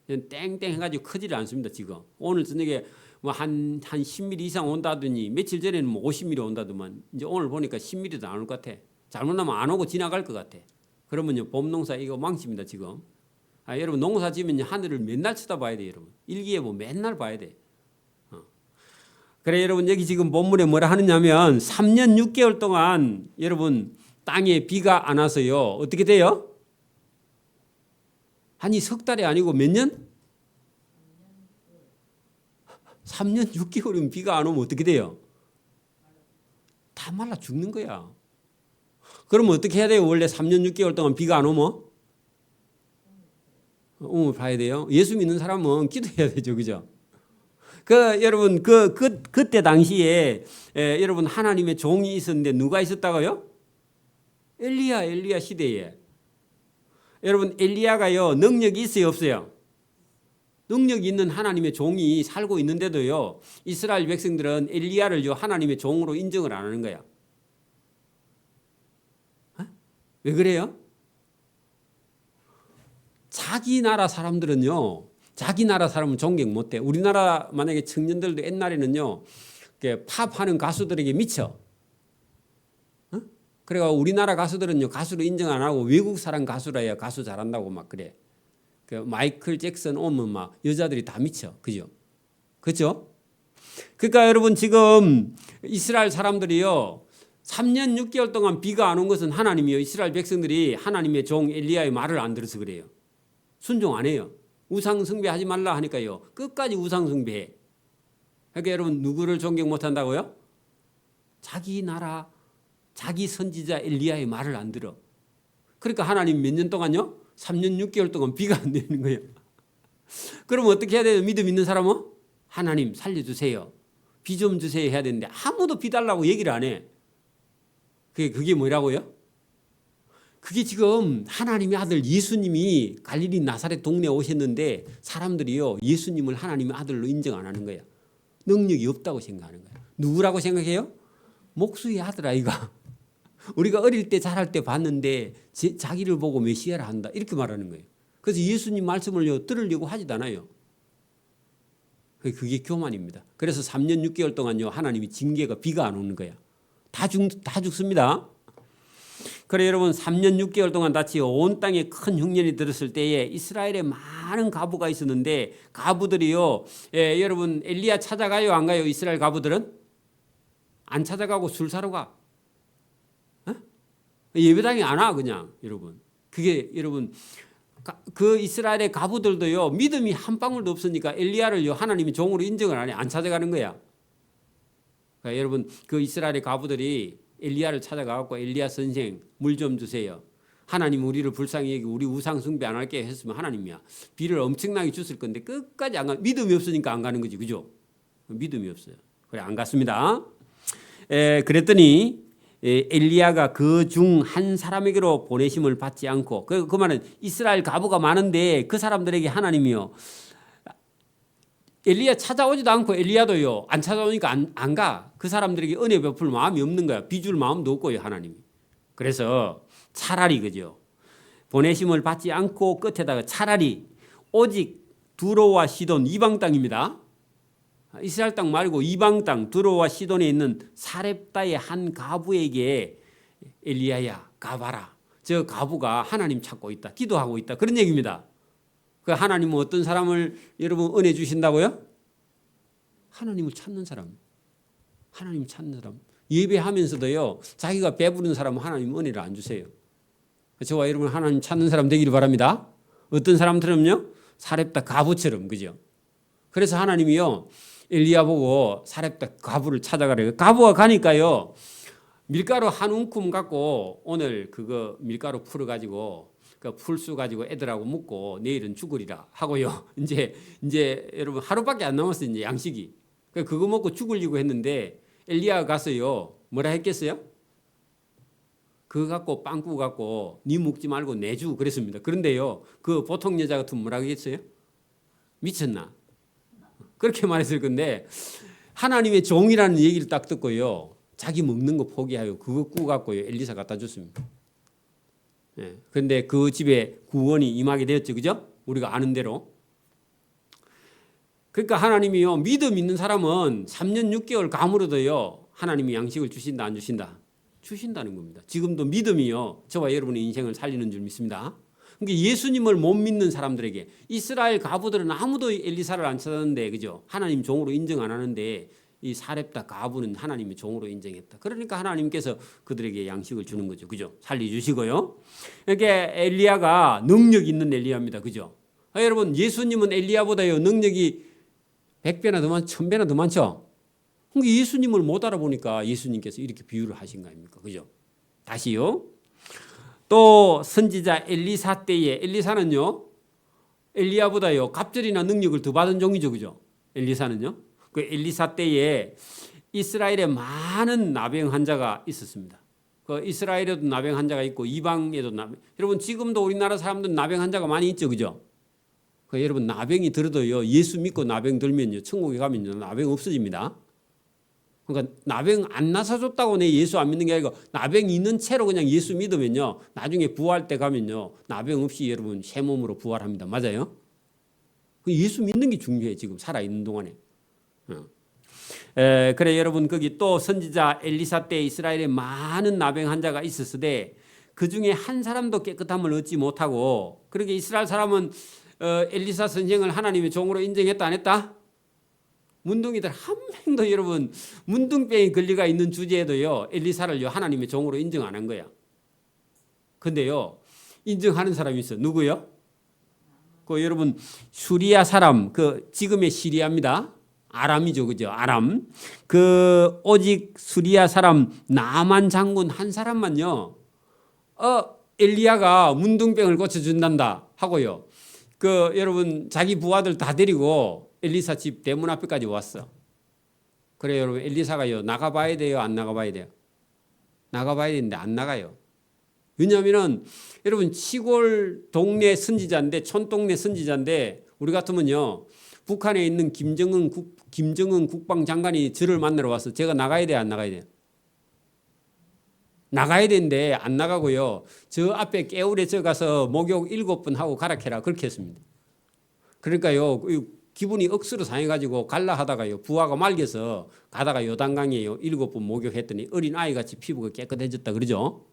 땡땡 해가지고 크지를 않습니다. 지금 오늘 저녁에 뭐 한 10mm 이상 온다더니 며칠 전에는 뭐 50mm 온다더만 이제 오늘 보니까 10mm도 안 올 것 같아. 잘못하면 안 오고 지나갈 것 같아. 그러면요 봄 농사 이거 망칩니다 지금. 여러분 농사 지면 하늘을 맨날 쳐다봐야 돼요 여러분. 일기예보 맨날 봐야 돼. 그래 여러분 여기 지금 본문에 뭐라 하느냐면 3년 6개월 동안 여러분 땅에 비가 안 와서요 어떻게 돼요? 아니 석 달이 아니고 몇 년? 3년 6개월이면 비가 안 오면 어떻게 돼요? 다 말라 죽는 거야. 그러면 어떻게 해야 돼요? 원래 3년 6개월 동안 비가 안 오면? 오면 봐야 돼요. 예수 믿는 사람은 기도해야 되죠. 그죠? 여러분 그때 당시에 여러분 하나님의 종이 있었는데 누가 있었다고요? 엘리야 시대에. 여러분 엘리야가요 능력이 있어요 없어요? 능력 있는 하나님의 종이 살고 있는데도요 이스라엘 백성들은 엘리야를요 하나님의 종으로 인정을 안 하는 거야. 왜 그래요? 자기 나라 사람들은요 자기 나라 사람은 존경 못해. 우리나라 만약에 청년들도 옛날에는요 팝하는 가수들에게 미쳐. 그래가 우리나라 가수들은요 가수로 인정 안 하고 외국 사람 가수라 해야 가수 잘한다고 막 그래. 마이클 잭슨 오면 막 여자들이 다 미쳐. 그죠? 그렇죠? 그러니까 여러분 지금 이스라엘 사람들이요 3년 6개월 동안 비가 안 온 것은 하나님이요 이스라엘 백성들이 하나님의 종 엘리야의 말을 안 들어서 그래요. 순종 안 해요. 우상 숭배하지 말라 하니까요 끝까지 우상 숭배해. 그러니까 여러분 누구를 존경 못 한다고요? 자기 나라 자기 선지자 엘리야의 말을 안 들어. 그러니까 하나님 몇 년 동안요? 3년 6개월 동안 비가 안 내리는 거예요. 그럼 어떻게 해야 돼요? 믿음 있는 사람은? 하나님 살려주세요. 비 좀 주세요 해야 되는데 아무도 비 달라고 얘기를 안 해. 그게 뭐라고요? 그게 지금 하나님의 아들 예수님이 갈릴리 나사렛 동네에 오셨는데 사람들이요 예수님을 하나님의 아들로 인정 안 하는 거야. 능력이 없다고 생각하는 거야. 누구라고 생각해요? 목수의 아들 아이가. 우리가 어릴 때 자랄 때 봤는데 자기를 보고 메시아라 한다 이렇게 말하는 거예요. 그래서 예수님 말씀을 들으려고 하지도 않아요. 그게 교만입니다. 그래서 3년 6개월 동안요 하나님이 징계가 비가 안 오는 거야. 다 죽습니다. 그래 여러분 3년 6개월 동안 닫히어 온 땅에 큰 흉년이 들었을 때에 이스라엘에 많은 과부가 있었는데 과부들이요 여러분 엘리야 찾아가요 안 가요? 이스라엘 과부들은 안 찾아가고 술 사러 가. 예배당에 안 와 그냥 여러분. 그게 여러분 그 이스라엘의 과부들도요 믿음이 한 방울도 없으니까 엘리야를요 하나님이 종으로 인정을 안 해. 안 찾아가는 거야. 그러니까 여러분 그 이스라엘의 과부들이 엘리야를 찾아가고 엘리야 선생 물 좀 주세요. 하나님 우리를 불쌍히 여기고 우리 우상 숭배 안 할게 했으면 하나님이야 비를 엄청나게 줬을 건데 끝까지 안 가. 믿음이 없으니까 안 가는 거지. 그죠? 믿음이 없어요. 그래 안 갔습니다. 그랬더니 엘리야가 그 중 한 사람에게로 보내심을 받지 않고 그 말은 이스라엘 과부가 많은데 그 사람들에게 하나님이요 엘리야 찾아오지도 않고 엘리야도요 안 찾아오니까 안 가. 그 사람들에게 은혜 베풀 마음이 없는 거야. 빚줄 마음도 없고요 하나님이. 그래서 차라리 그죠 보내심을 받지 않고 끝에다가 차라리 오직 두로와 시돈 이방 땅입니다. 이스라엘 땅 말고 이방 땅 두로와 시돈에 있는 사렙다의 한 과부에게 엘리야야 가봐라. 저 과부가 하나님 찾고 있다. 기도하고 있다. 그런 얘기입니다. 그 하나님은 어떤 사람을 여러분 은혜 주신다고요? 하나님을 찾는 사람. 하나님 찾는 사람. 예배하면서도요 자기가 배부른 사람은 하나님 은혜를 안 주세요. 저와 여러분 하나님 찾는 사람 되기를 바랍니다. 어떤 사람들은요 사렙다 과부처럼 그죠? 그래서 하나님이요 엘리야 보고 사렙다 과부를 찾아가래요. 과부가 가니까요 밀가루 한 움큼 갖고 오늘 그거 밀가루 풀어 가지고 그 풀수 가지고 애들하고 먹고 내일은 죽으리라 하고요. 이제 여러분 하루밖에 안 남았어요. 이제 양식이. 그거 먹고 죽으려고 했는데 엘리야가 가서요. 뭐라 했겠어요? 그거 갖고 빵꾸 갖고 니 먹지 말고 내주 그랬습니다. 그런데요. 그 보통 여자 같으면 뭐라 하겠어요? 미쳤나? 그렇게 말했을 건데 하나님의 종이라는 얘기를 딱 듣고요. 자기 먹는 거 포기하여 그거 구워 갖고요. 엘리사 갖다 줬습니다. 예. 그런데 그 집에 구원이 임하게 되었죠. 그죠? 우리가 아는 대로. 그러니까 하나님이요. 믿음 있는 사람은 3년 6개월 감으로도요. 하나님이 양식을 주신다 안 주신다? 주신다는 겁니다. 지금도 믿음이요. 저와 여러분의 인생을 살리는 줄 믿습니다. 그러니까 예수님을 못 믿는 사람들에게 이스라엘 가부들은 아무도 엘리사를 안 찾았는데 그죠? 하나님 종으로 인정 안 하는데 이 사렙다 가부는 하나님의 종으로 인정했다. 그러니까 하나님께서 그들에게 양식을 주는 거죠. 그죠? 살려주시고요. 그러니까 엘리야가 능력 있는 엘리야입니다. 그죠? 여러분 예수님은 엘리야보다요 능력이 100배나 더 많, 1000배나 더 많죠? 그러니까 예수님을 못 알아보니까 예수님께서 이렇게 비유를 하신 거 아닙니까? 그죠? 다시요. 또 선지자 엘리사 때에 엘리사는요. 엘리야보다요. 갑절이나 능력을 더 받은 종이죠. 그죠? 엘리사는요. 그 엘리사 때에 이스라엘에 많은 나병 환자가 있었습니다. 그 이스라엘에도 나병 환자가 있고 이방에도 나병. 여러분 지금도 우리나라 사람들은 나병 환자가 많이 있죠. 그죠? 그 여러분 나병이 들어도요. 예수 믿고 나병 들면요. 천국에 가면요. 나병 없어집니다. 그러니까 나병 안 나서줬다고 내 예수 안 믿는 게 아니고 나병 있는 채로 그냥 예수 믿으면요. 나중에 부활 때 가면요. 나병 없이 여러분 새 몸으로 부활합니다. 맞아요? 예수 믿는 게 중요해 지금 살아있는 동안에. 그래 여러분 거기 또 선지자 엘리사 때 이스라엘에 많은 나병 환자가 있었으되 그 중에 한 사람도 깨끗함을 얻지 못하고 그렇게 이스라엘 사람은 엘리사 선생을 하나님의 종으로 인정했다 안 했다? 문둥이들 한 명도 여러분 문둥병이 걸려가 있는 주제에도요 엘리사를요 하나님의 종으로 인정 안 한 거야. 근데요 인정하는 사람이 있어. 누구요? 그 여러분 수리아 사람 그 지금의 시리아입니다. 아람이죠, 그죠? 아람. 그 오직 수리아 사람 나만 장군 한 사람만요. 엘리야가 문둥병을 고쳐준단다 하고요. 그 여러분 자기 부하들 다 데리고 엘리사 집 대문 앞에까지 왔어. 그래 여러분 엘리사가요 나가봐야 돼요, 안 나가봐야 돼요? 나가봐야 되는데 안 나가요. 왜냐하면은 여러분 시골 동네 선지자인데 촌동네 선지자인데 우리 같으면요 북한에 있는 김정은 국방장관이 저를 만나러 와서 제가 나가야 돼요, 안 나가야 돼요? 나가야 되는데 안 나가고요. 저 앞에 깨울에 저 가서 목욕 7번 하고 가라케라 그렇게 했습니다. 그러니까요 기분이 억수로 상해가지고 갈라 하다가요 부하가 말려서 가다가 요단강에요 7번 목욕했더니 어린 아이같이 피부가 깨끗해졌다 그러죠.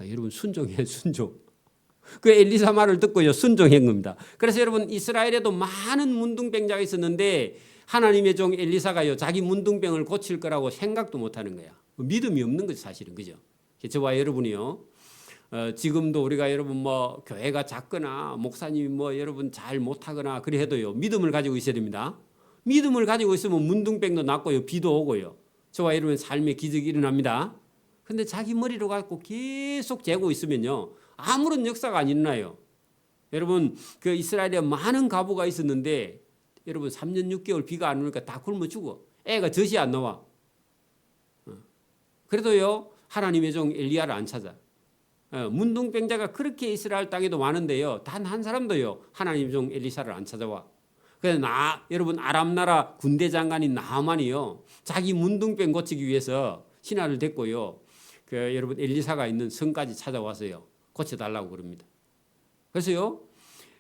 여러분 순종해 순종. 그 엘리사 말을 듣고요 순종한 겁니다. 그래서 여러분 이스라엘에도 많은 문둥병자가 있었는데 하나님의 종 엘리사가요 자기 문둥병을 고칠 거라고 생각도 못하는 거야. 믿음이 없는 거죠 사실은. 그죠? 저와 여러분이요 지금도 우리가 여러분 뭐 교회가 작거나 목사님이 뭐 여러분 잘 못하거나 그래 해도요 믿음을 가지고 있어야 됩니다. 믿음을 가지고 있으면 문둥병도 낫고요 비도 오고요 저와 여러분 삶의 기적이 일어납니다. 근데 자기 머리로 갖고 계속 재고 있으면요 아무런 역사가 안 일어나요. 여러분 그 이스라엘에 많은 가부가 있었는데 여러분 3년 6개월 비가 안 오니까 다 굶어 죽어. 애가 젖이 안 나와. 그래도요 하나님의 종 엘리야를 안 찾아. 문둥병자가 그렇게 이스라엘 땅에도 많은데요 단 한 사람도요 하나님의 종 엘리사를 안 찾아와. 그래서 여러분 아람 나라 군대 장관인 나하만이요 자기 문둥병 고치기 위해서 신하를 데리고요 그 여러분 엘리사가 있는 성까지 찾아와서요 고쳐달라고 그럽니다. 그래서요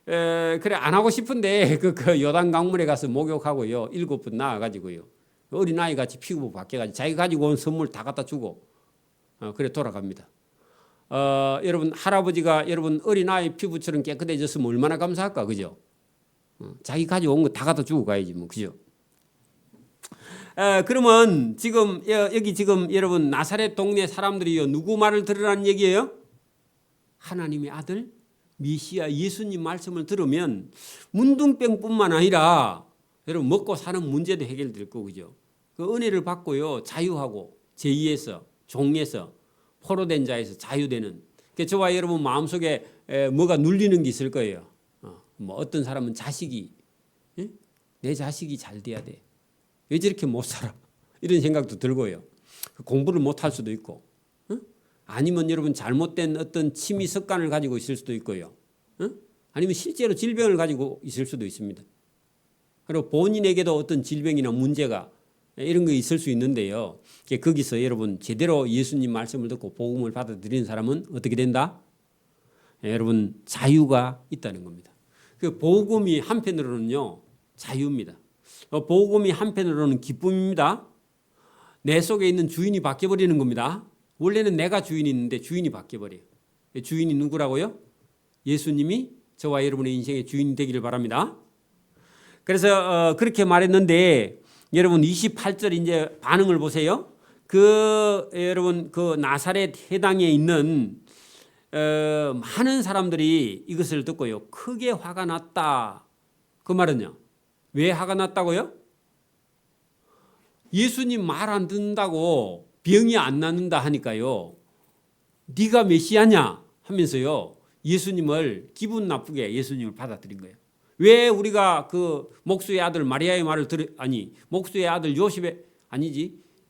그래 안 하고 싶은데 그 요단 강물에 가서 목욕하고요 7번 나와가지고요 어린 아이 같이 피부 바뀌어가지고 자기 가지고 온 선물 다 갖다 주고 그래 돌아갑니다. 여러분 할아버지가 여러분 어린 아이 피부처럼 깨끗해졌으면 얼마나 감사할까 그죠? 자기 가져온 거 다 갖다 주고 가야지 뭐 그죠? 그러면 지금 여기 지금 여러분 나사렛 동네 사람들이요 누구 말을 들으라는 얘기예요? 하나님의 아들 메시아 예수님 말씀을 들으면 문둥병뿐만 아니라 여러분 먹고 사는 문제도 해결될 거고 그죠? 그 은혜를 받고요 자유하고 제2에서 종에서 포로된 자에서 자유되는. 저와 여러분 마음속에 뭐가 눌리는 게 있을 거예요. 뭐 어떤 사람은 자식이 내 자식이 잘 돼야 돼. 왜 저렇게 못 살아? 이런 생각도 들고요. 공부를 못 할 수도 있고, 아니면 여러분 잘못된 어떤 취미 습관을 가지고 있을 수도 있고요. 아니면 실제로 질병을 가지고 있을 수도 있습니다. 그리고 본인에게도 어떤 질병이나 문제가 이런 거 있을 수 있는데요. 거기서 여러분 제대로 예수님 말씀을 듣고 복음을 받아들이는 사람은 어떻게 된다? 여러분 자유가 있다는 겁니다. 그 복음이 한편으로는요 자유입니다. 복음이 한편으로는 기쁨입니다. 내 속에 있는 주인이 바뀌어버리는 겁니다. 원래는 내가 주인이 있는데 주인이 바뀌어버려요. 주인이 누구라고요? 예수님이 저와 여러분의 인생의 주인이 되기를 바랍니다. 그래서 그렇게 말했는데 여러분 28절 이제 반응을 보세요. 여러분 그 나사렛 해당에 있는 많은 사람들이 이것을 듣고요 크게 화가 났다. 그 말은요 왜 화가 났다고요? 예수님 말 안 듣는다고 병이 안 낫는다 하니까요. 네가 메시아냐 하면서요. 예수님을 기분 나쁘게 예수님을 받아들인 거예요. 왜 우리가 그 목수의 아들 마리아의 말을 목수의 아들 요셉의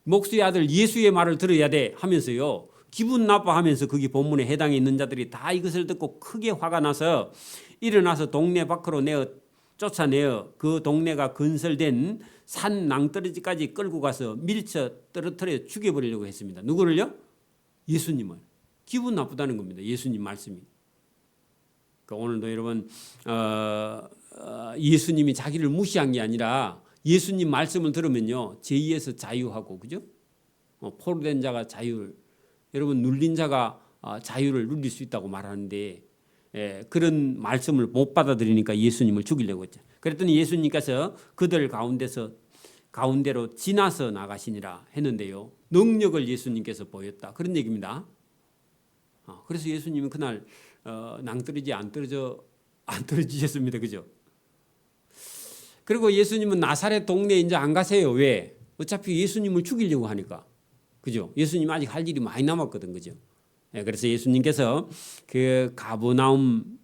목수의 아들 예수의 말을 들어야 돼 하면서요. 기분 나빠하면서 거기 본문에 해당에 있는 자들이 다 이것을 듣고 크게 화가 나서 일어나서 동네 밖으로 쫓아내어 그 동네가 건설된 산 낭떠러지까지 끌고 가서 밀쳐 떨어뜨려 죽여버리려고 했습니다. 누구를요? 예수님을. 기분 나쁘다는 겁니다. 예수님 말씀이. 그러니까 오늘도 여러분 예수님이 자기를 무시한 게 아니라 예수님 말씀을 들으면요 죄에서 자유하고 그죠? 포로된 자가 여러분 눌린 자가 자유를 누릴 수 있다고 말하는데 그런 말씀을 못 받아들이니까 예수님을 죽이려고 했죠. 그랬더니 예수님께서 그들 가운데로 지나서 나가시니라 했는데요. 능력을 예수님께서 보였다. 그런 얘기입니다. 그래서 예수님은 그날 낭떠러지 안 떨어지셨습니다. 그죠? 그리고 예수님은 나사렛 동네에 이제 안 가세요. 왜? 어차피 예수님을 죽이려고 하니까. 그죠? 예수님 아직 할 일이 많이 남았거든. 그죠? 그래서 예수님께서 그 가버나움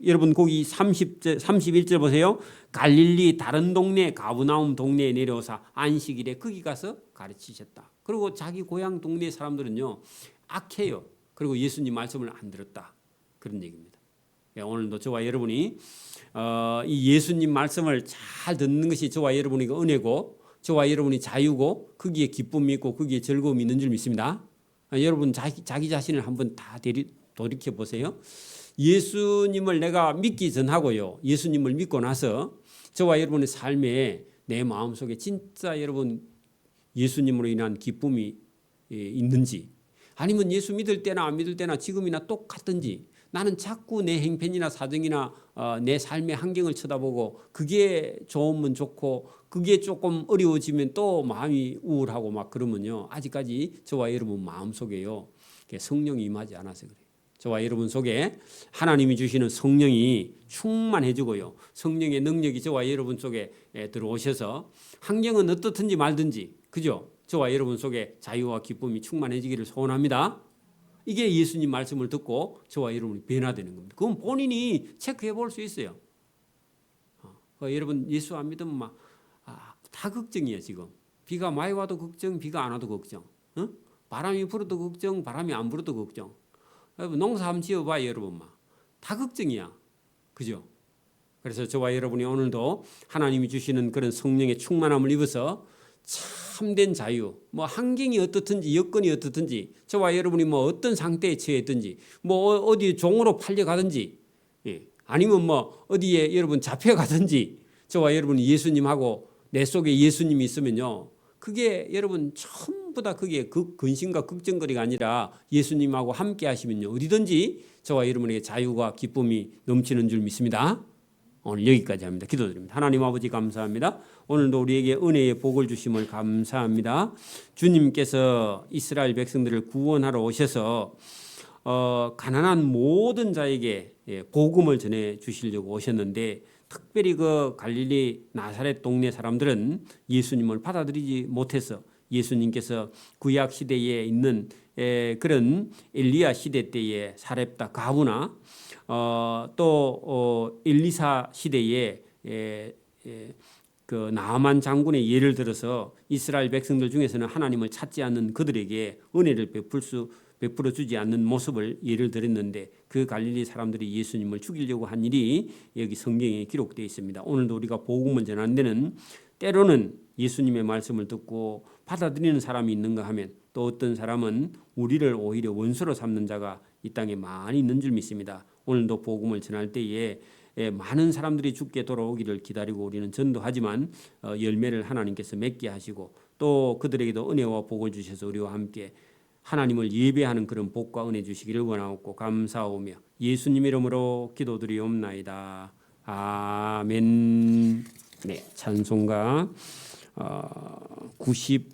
여러분 거기 31절 보세요. 갈릴리 다른 동네 가버나움 동네에 내려오사 안식일에 거기 가서 가르치셨다. 그리고 자기 고향 동네 사람들은요 악해요. 그리고 예수님 말씀을 안 들었다. 그런 얘기입니다. 오늘도 저와 여러분이 이 예수님 말씀을 잘 듣는 것이 저와 여러분이 은혜고 저와 여러분이 자유고 거기에 기쁨이 있고 거기에 즐거움이 있는 줄 믿습니다. 여러분 자기 자신을 한번 다 돌이켜 보세요. 예수님을 내가 믿기 전하고요. 예수님을 믿고 나서 저와 여러분의 삶에 내 마음속에 진짜 여러분 예수님으로 인한 기쁨이 있는지 아니면 예수 믿을 때나 안 믿을 때나 지금이나 똑같든지 나는 자꾸 내 행편이나 사정이나 내 삶의 환경을 쳐다보고 그게 좋으면 좋고 그게 조금 어려워지면 또 마음이 우울하고 막 그러면요. 아직까지 저와 여러분 마음속에요. 성령이 임하지 않아서 그래요. 저와 여러분 속에 하나님이 주시는 성령이 충만해지고요. 성령의 능력이 저와 여러분 속에 들어오셔서 환경은 어떻든지 말든지 그죠? 저와 여러분 속에 자유와 기쁨이 충만해지기를 소원합니다. 이게 예수님 말씀을 듣고 저와 여러분이 변화되는 겁니다. 그건 본인이 체크해 볼 수 있어요. 여러분 예수 안 믿으면 다 걱정이에요 지금. 비가 많이 와도 걱정, 비가 안 와도 걱정. 바람이 불어도 걱정, 바람이 안 불어도 걱정. 농사 한번 지어봐요 여러분. 다 걱정이야. 그죠? 그래서 저와 여러분이 오늘도 하나님이 주시는 그런 성령의 충만함을 입어서 참된 자유, 뭐 환경이 어떻든지 여건이 어떻든지 저와 여러분이 뭐 어떤 상태에 처해 있든지 뭐 어디 종으로 팔려가든지 아니면 뭐 어디에 여러분 잡혀가든지 저와 여러분이 예수님하고 내 속에 예수님이 있으면요 그게 여러분 전부 다 그게 근심과 걱정거리가 아니라 예수님하고 함께 하시면요 어디든지 저와 여러분에게 자유와 기쁨이 넘치는 줄 믿습니다. 오늘 여기까지 합니다. 기도드립니다. 하나님 아버지 감사합니다. 오늘도 우리에게 은혜의 복을 주심을 감사합니다. 주님께서 이스라엘 백성들을 구원하러 오셔서 가난한 모든 자에게 복음을 전해 주시려고 오셨는데 특별히 그 갈릴리 나사렛 동네 사람들은 예수님을 받아들이지 못해서 예수님께서 구약 시대에 있는 그런 엘리야 시대 때의 사렙다 가부나 또 엘리사 시대에 그 나아만 장군의 예를 들어서 이스라엘 백성들 중에서는 하나님을 찾지 않는 그들에게 은혜를 베풀어 주지 않는 모습을 예를 들었는데 그 갈릴리 사람들이 예수님을 죽이려고 한 일이 여기 성경에 기록되어 있습니다. 오늘도 우리가 복음을 전하는 데는 때로는 예수님의 말씀을 듣고 받아들이는 사람이 있는가 하면 또 어떤 사람은 우리를 오히려 원수로 삼는 자가 이 땅에 많이 있는 줄 믿습니다. 오늘도 복음을 전할 때에 많은 사람들이 죽게 돌아오기를 기다리고 우리는 전도하지만 열매를 하나님께서 맺게 하시고 또 그들에게도 은혜와 복을 주셔서 우리와 함께 하나님을 예배하는 그런 복과 은혜 주시기를 원하옵고 감사하오며 예수님 이름으로 기도드리옵나이다. 아멘. 네, 찬송가 90